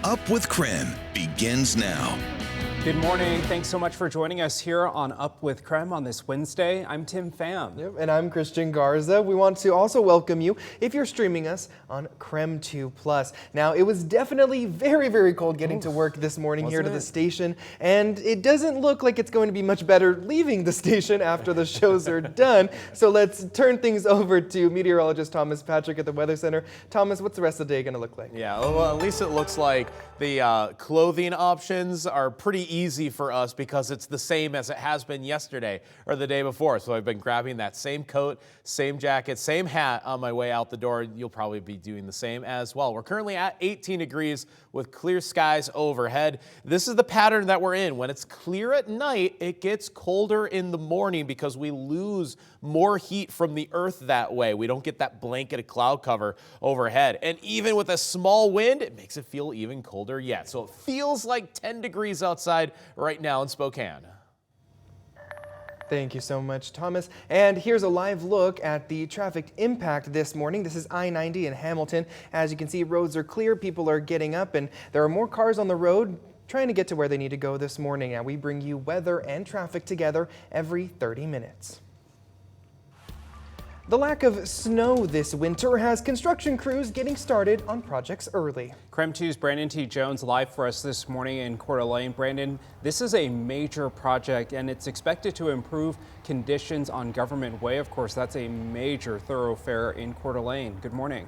Up with KREM begins now. Good morning. Thanks so much for joining us here on Up with KREM on this Wednesday. I'm Tim Pham. Yep, and I'm Christian Garza. We want to also welcome you if you're streaming us on KREM 2+. Now, it was definitely very, very cold getting to work this morning here to the station, and it doesn't look like it's going to be much better leaving the station after the shows are done. So let's turn things over to meteorologist Thomas Patrick at the Weather Center. Thomas, what's the rest of the day going to look like? Yeah, well, at least it looks like the clothing options are pretty easy for us because it's the same as it has been yesterday or the day before. So I've been grabbing that same coat, same jacket, same hat on my way out the door. You'll probably be doing the same as well. We're currently at 18 degrees with clear skies overhead. This is the pattern that we're in. When it's clear at night, it gets colder in the morning because we lose more heat from the earth that way. We don't get that blanket of cloud cover overhead. And even with a small wind, it makes it feel even colder yet. So it feels like 10 degrees outside right now in Spokane. Thank you so much, Thomas. And here's a live look at the traffic impact this morning. This is I-90 in Hamilton. As you can see, roads are clear, people are getting up, and there are more cars on the road trying to get to where they need to go this morning. And we bring you weather and traffic together every 30 minutes. The lack of snow this winter has construction crews getting started on projects early. KREM 2's Brandon T. Jones live for us this morning in Coeur d'Alene. Brandon, this is a major project and it's expected to improve conditions on Government Way. Of course, that's a major thoroughfare in Coeur d'Alene. Good morning.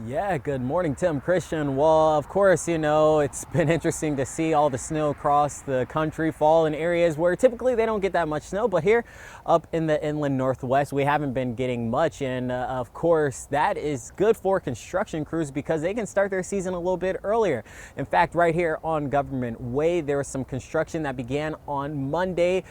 Yeah, good morning, Tim. Christian. Well, of course, you know, it's been interesting to see all the snow across the country fall in areas where typically they don't get that much snow. But here up in the inland northwest, we haven't been getting much. And of course, that is good for construction crews because they can start their season a little bit earlier. In fact, right here on Government Way, there was some construction that began on Monday.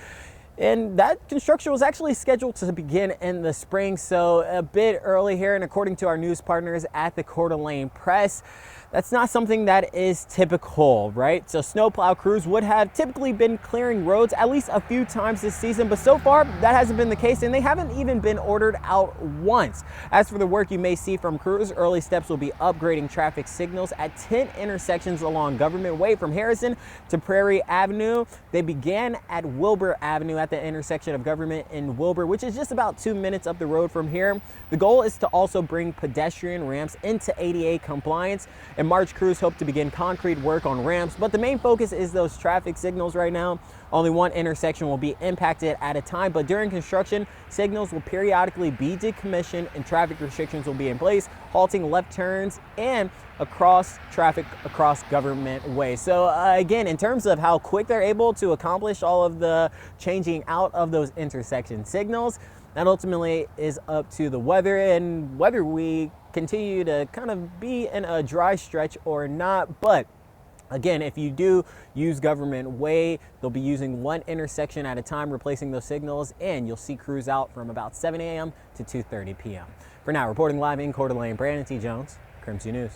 And that construction was actually scheduled to begin in the spring, so a bit early here. And according to our news partners at the Coeur d'Alene Press, that's not something that is typical, right? So snowplow crews would have typically been clearing roads at least a few times this season, but so far that hasn't been the case, and they haven't even been ordered out once. As for the work you may see from crews, early steps will be upgrading traffic signals at 10 intersections along Government Way from Harrison to Prairie Avenue. They began at Wilbur Avenue at the intersection of Government and Wilbur, which is just about 2 minutes up the road from here. The goal is to also bring pedestrian ramps into ADA compliance. In March, crews hope to begin concrete work on ramps, but the main focus is those traffic signals right now. Only one intersection will be impacted at a time, but during construction, signals will periodically be decommissioned and traffic restrictions will be in place, halting left turns and traffic across Government Way. So again, in terms of how quick they're able to accomplish all of the changing out of those intersection signals, that ultimately is up to the weather and whether we continue to kind of be in a dry stretch or not. But again, if you do use Government Way, they'll be using one intersection at a time, replacing those signals, and you'll see crews out from about 7 a.m. to 2:30 p.m. For now, reporting live in Coeur d'Alene, Brandon T. Jones, KREM 2 News.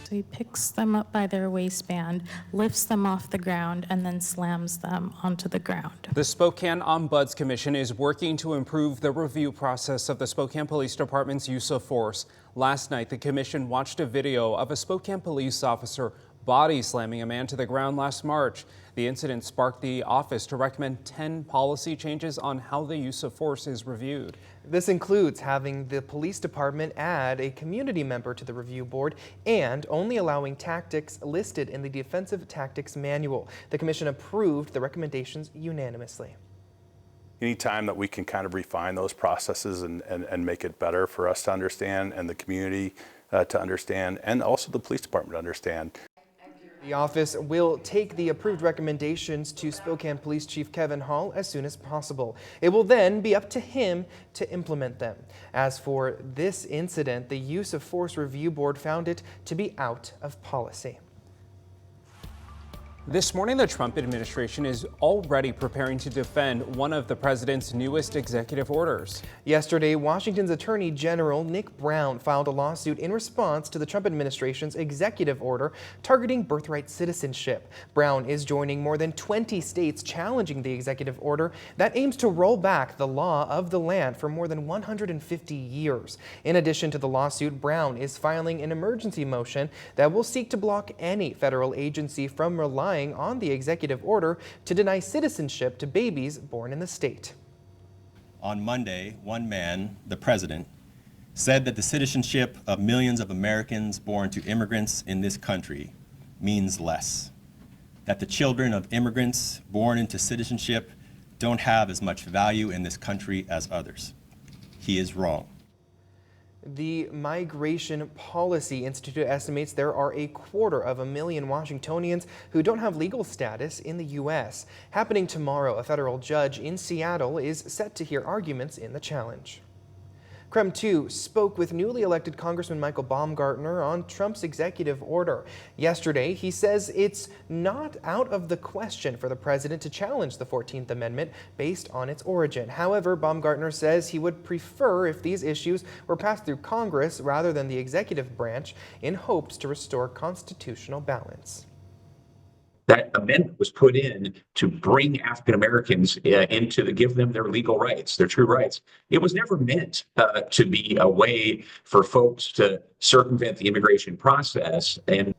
So he picks them up by their waistband, lifts them off the ground, and then slams them onto the ground. The Spokane Ombuds Commission is working to improve the review process of the Spokane Police Department's use of force. Last night, the commission watched a video of a Spokane police officer body slamming a man to the ground last March. The incident sparked the office to recommend 10 policy changes on how the use of force is reviewed. This includes having the police department add a community member to the review board and only allowing tactics listed in the Defensive Tactics Manual. The commission approved the recommendations unanimously. Anytime that we can kind of refine those processes and make it better for us to understand and the community to understand and also the police department to understand. The office will take the approved recommendations to Spokane Police Chief Kevin Hall as soon as possible. It will then be up to him to implement them. As for this incident, the Use of Force Review Board found it to be out of policy. This morning, the Trump administration is already preparing to defend one of the president's newest executive orders. Yesterday, Washington's Attorney General Nick Brown filed a lawsuit in response to the Trump administration's executive order targeting birthright citizenship. Brown is joining more than 20 states challenging the executive order that aims to roll back the law of the land for more than 150 years. In addition to the lawsuit, Brown is filing an emergency motion that will seek to block any federal agency from relying on the executive order to deny citizenship to babies born in the state. On Monday, one man, the president, said that the citizenship of millions of Americans born to immigrants in this country means less. That the children of immigrants born into citizenship don't have as much value in this country as others. He is wrong. The Migration Policy Institute estimates there are 250,000 Washingtonians who don't have legal status in the U.S. Happening tomorrow, a federal judge in Seattle is set to hear arguments in the challenge. KREM 2 spoke with newly elected Congressman Michael Baumgartner on Trump's executive order. Yesterday, he says it's not out of the question for the president to challenge the 14th Amendment based on its origin. However, Baumgartner says he would prefer if these issues were passed through Congress rather than the executive branch in hopes to restore constitutional balance. That amendment was put in to bring African Americans give them their legal rights, their true rights. It was never meant to be a way for folks to circumvent the immigration process. And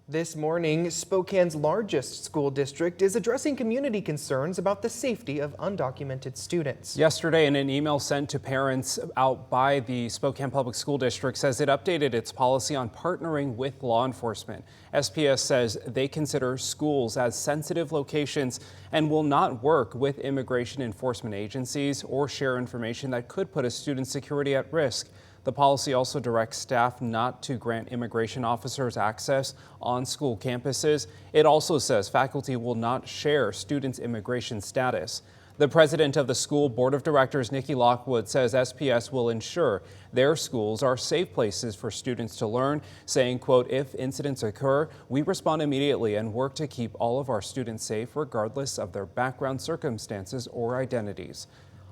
this morning, Spokane's largest school district is addressing community concerns about the safety of undocumented students. Yesterday, in an email sent to parents out by the Spokane Public School District, says it updated its policy on partnering with law enforcement. SPS says they consider schools as sensitive locations and will not work with immigration enforcement agencies or share information that could put a student's security at risk. The policy also directs staff not to grant immigration officers access on school campuses. It also says faculty will not share students' immigration status. The president of the school board of directors, Nikki Lockwood, says SPS will ensure their schools are safe places for students to learn, saying, quote, "If incidents occur, we respond immediately and work to keep all of our students safe regardless of their background, circumstances, or identities."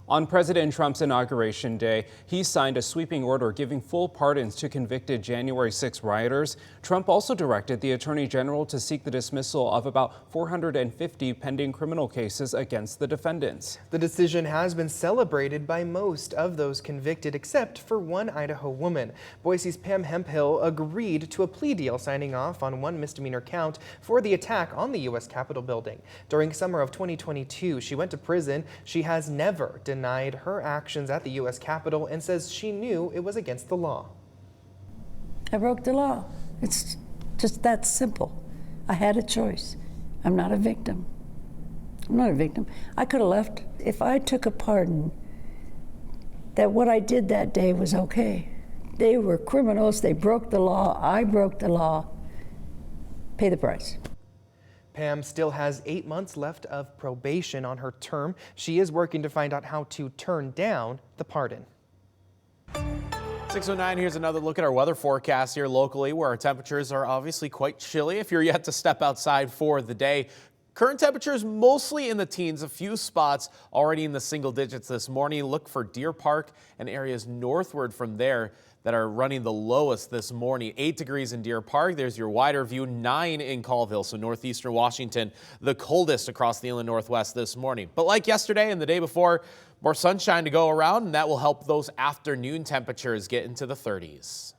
On President Trump's inauguration day, he signed a sweeping order giving full pardons to convicted January 6 rioters. Trump also directed the Attorney General to seek the dismissal of about 450 pending criminal cases against the defendants. The decision has been celebrated by most of those convicted, except for one Idaho woman. Boise's Pam Hemphill agreed to a plea deal, signing off on one misdemeanor count for the attack on the U.S. Capitol building. During summer of 2022, she went to prison. She has never denied her actions at the U.S. Capitol and says she knew it was against the law. I broke the law. It's just that simple. I had a choice. I'm not a victim. I'm not a victim. I could have left. If I took a pardon, that what I did that day was okay. They were criminals. They broke the law. I broke the law. Pay the price. Pam still has 8 months left of probation on her term. She is working to find out how to turn down the pardon. 6:09, here's another look at our weather forecast here locally, where our temperatures are obviously quite chilly if you're yet to step outside for the day. Current temperatures mostly in the teens, a few spots already in the single digits this morning. Look for Deer Park and areas northward from there that are running the lowest this morning. 8 degrees in Deer Park. There's your wider view. 9 in Colville, so northeastern Washington, the coldest across the inland northwest this morning. But like yesterday and the day before, more sunshine to go around, and that will help those afternoon temperatures get into the 30s.